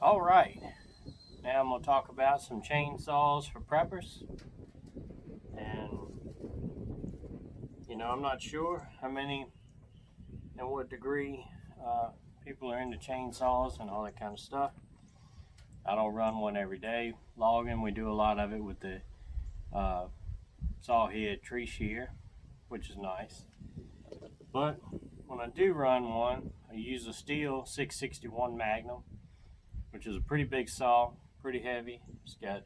Alright, now I'm going to talk about some chainsaws for preppers. And, I'm not sure how many and what degree people are into chainsaws and all that kind of stuff. I don't run one every day. Logging, we do a lot of it with the saw head tree shear, which is nice. But when I do run one, I use a Stihl 661 Magnum, which is a pretty big saw, pretty heavy. It's got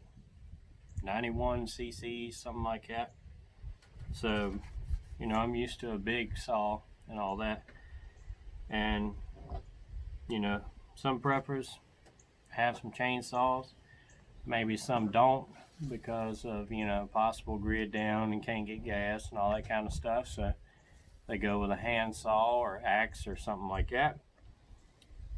91 cc's, something like that. So, I'm used to a big saw and all that. And, some preppers have some chainsaws. Maybe some don't because of, possible grid down and can't get gas and all that kind of stuff. So they go with a hand saw or axe or something like that.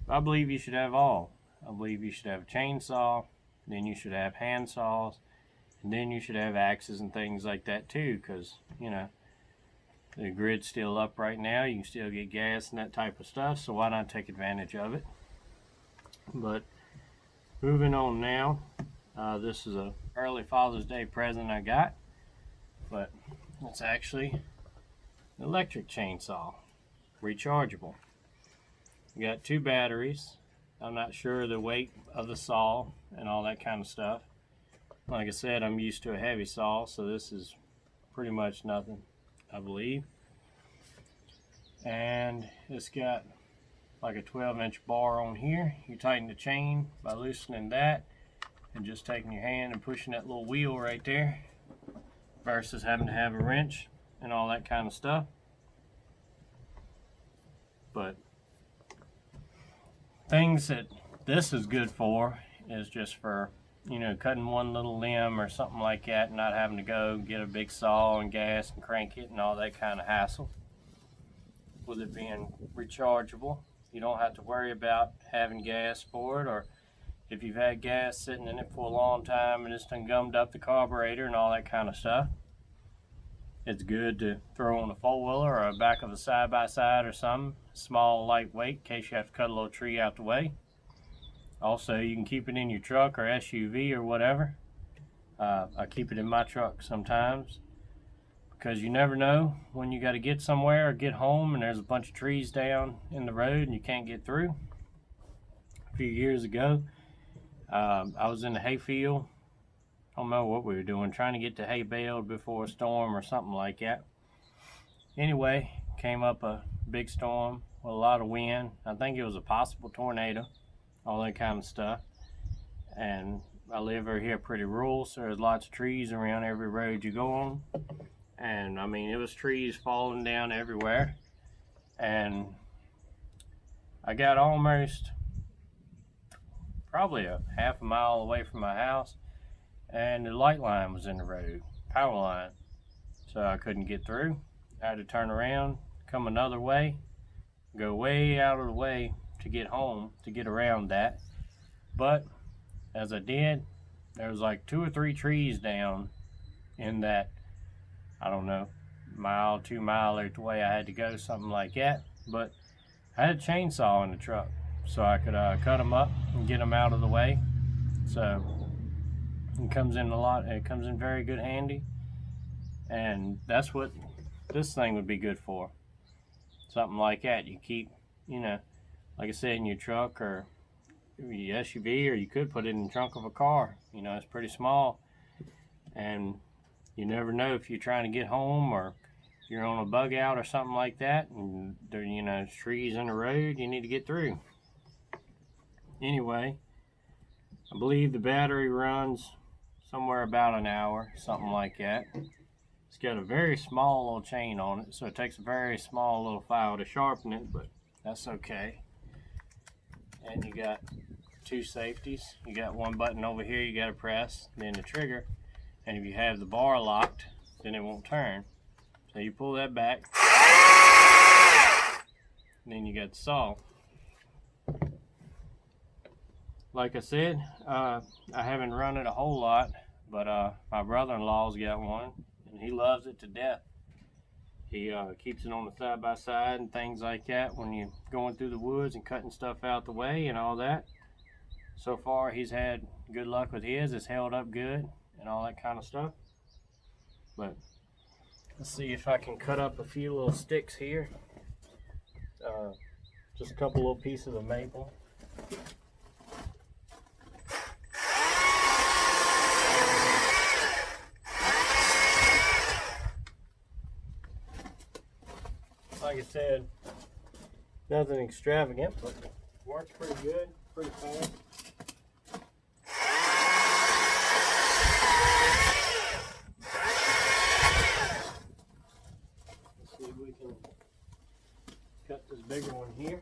I believe you should have all. I believe you should have a chainsaw, then you should have hand saws, and then you should have axes and things like that too, because, the grid's still up right now. You can still get gas and that type of stuff, so why not take advantage of it? But moving on now, this is a early Father's Day present I got, but it's actually an electric chainsaw, rechargeable. You got 2 batteries. I'm not sure the weight of the saw and all that kind of stuff. Like I said, I'm used to a heavy saw, so this is pretty much nothing, I believe. And it's got like a 12-inch bar on here. You tighten the chain by loosening that and just taking your hand and pushing that little wheel right there versus having to have a wrench and all that kind of stuff. But things that this is good for is just for, cutting one little limb or something like that and not having to go get a big saw and gas and crank it and all that kind of hassle. With it being rechargeable, you don't have to worry about having gas for it, or if you've had gas sitting in it for a long time and it's done gummed up the carburetor and all that kind of stuff. It's good to throw on a four-wheeler or a back of a side-by-side or something, small, lightweight, in case you have to cut a little tree out the way. Also, you can keep it in your truck or SUV or whatever. I keep it in my truck sometimes because you never know when you got to get somewhere or get home and there's a bunch of trees down in the road and you can't get through. A few years ago, I was in the hayfield. I don't know what we were doing, trying to get the hay baled before a storm or something like that. Anyway, came up a big storm with a lot of wind. I think it was a possible tornado, all that kind of stuff. And I live over here pretty rural, so there's lots of trees around every road you go on. And it was trees falling down everywhere. And I got almost probably a half a mile away from my house, and the light line was in the road, power line, so I couldn't get through. I had to turn around, come another way, go way out of the way to get home, to get around that. But as I did, there was like 2 or 3 trees down in that, I don't know, mile, 2 mile out the way I had to go, something like that. But I had a chainsaw in the truck, so I could cut them up and get them out of the way. So it comes in very good handy, and that's what this thing would be good for. Something like that. You keep, like I said, in your truck or your SUV, or you could put it in the trunk of a car. It's pretty small, and you never know if you're trying to get home or you're on a bug out or something like that, and there's trees in the road you need to get through. Anyway, I believe the battery runs somewhere about an hour, something like that. It's got a very small little chain on it, so it takes a very small little file to sharpen it, but that's okay. And you got 2 safeties. You got one button over here you got to press, then the trigger, and if you have the bar locked, then it won't turn. So you pull that back, and then you got the saw. Like I said, I haven't run it a whole lot, but my brother-in-law's got one, and he loves it to death. He keeps it on the side-by-side and things like that when you're going through the woods and cutting stuff out the way and all that. so far he's had good luck with his. It's held up good and all that kind of stuff. But let's see if I can cut up a few little sticks here. Just a couple little pieces of maple. Like I said, nothing extravagant, but works pretty good, pretty fast. Let's see if we can cut this bigger one here.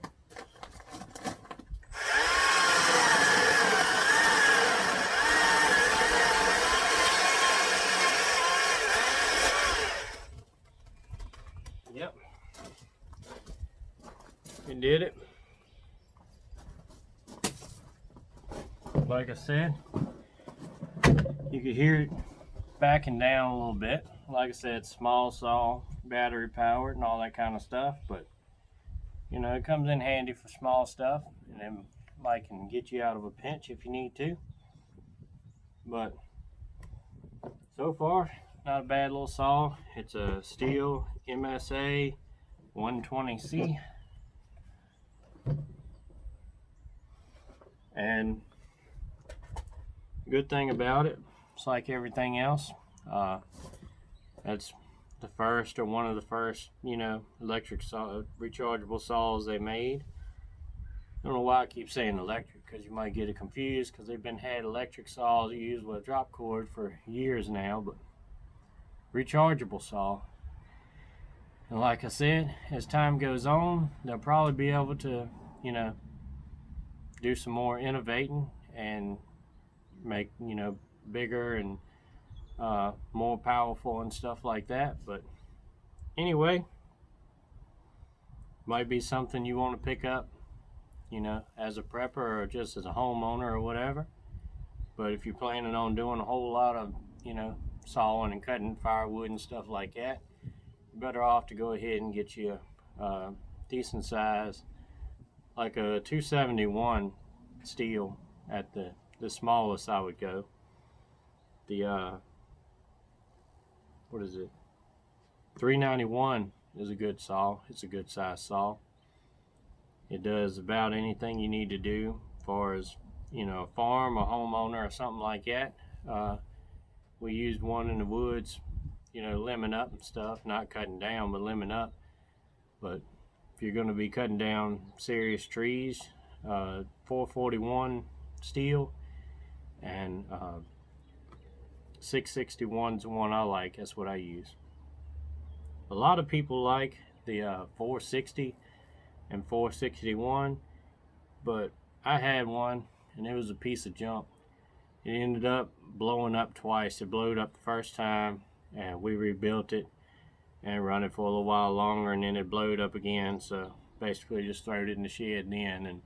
Yep. It did it. Like I said, you could hear it backing down a little bit. Like I said, small saw, battery powered and all that kind of stuff, but you know, it comes in handy for small stuff, and then might can get you out of a pinch if you need to. But so far, not a bad little saw. It's a Stihl MSA 120C. And good thing about it, it's like everything else. That's the first, or one of the first, you know, electric saw, rechargeable saws they made. I don't know why I keep saying electric, because you might get it confused, because they've been had electric saws used with a drop cord for years now, but rechargeable saw. And like I said, as time goes on, they'll probably be able to, you know, do some more innovating and make, you know, bigger and more powerful and stuff like that. But anyway, might be something you want to pick up, you know, as a prepper or just as a homeowner or whatever. But if you're planning on doing a whole lot of, you know, sawing and cutting firewood and stuff like that, you're better off to go ahead and get you a decent size, like a 271 Stihl at the smallest I would go. The what is it? 391 is a good saw. It's a good size saw. It does about anything you need to do as far as, you know, a farm, a homeowner or something like that. We used one in the woods, you know, limbing up and stuff, not cutting down, but limbing up. But if you're going to be cutting down serious trees, 441 Stihl and 661's the one I like. That's what I use. A lot of people like the 460 and 461, but I had one and it was a piece of junk. It ended up blowing up twice. It blew up the first time and we rebuilt it and run it for a little while longer, and then it blowed up again. So basically just threw it in the shed then and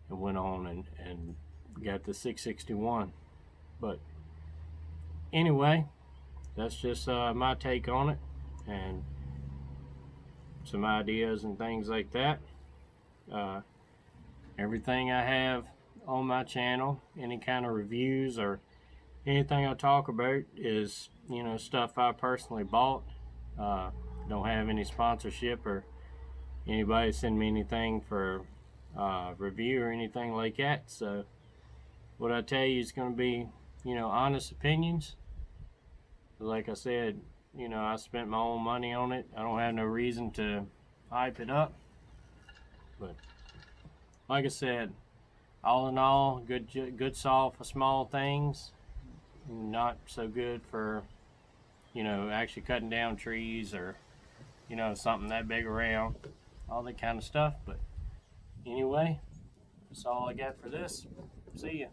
went on and got the 661. But anyway, that's just my take on it and some ideas and things like that. Everything I have on my channel, any kind of reviews or anything I talk about is, you know, stuff I personally bought. Don't have any sponsorship or anybody send me anything for review or anything like that. So what I tell you is going to be, you know, honest opinions. Like I said, you know, I spent my own money on it. I don't have no reason to hype it up. But like I said, all in all, good saw for small things. Not so good for, you know, actually cutting down trees or, you know, something that big around, all that kind of stuff. But anyway, that's all I got for this. See ya.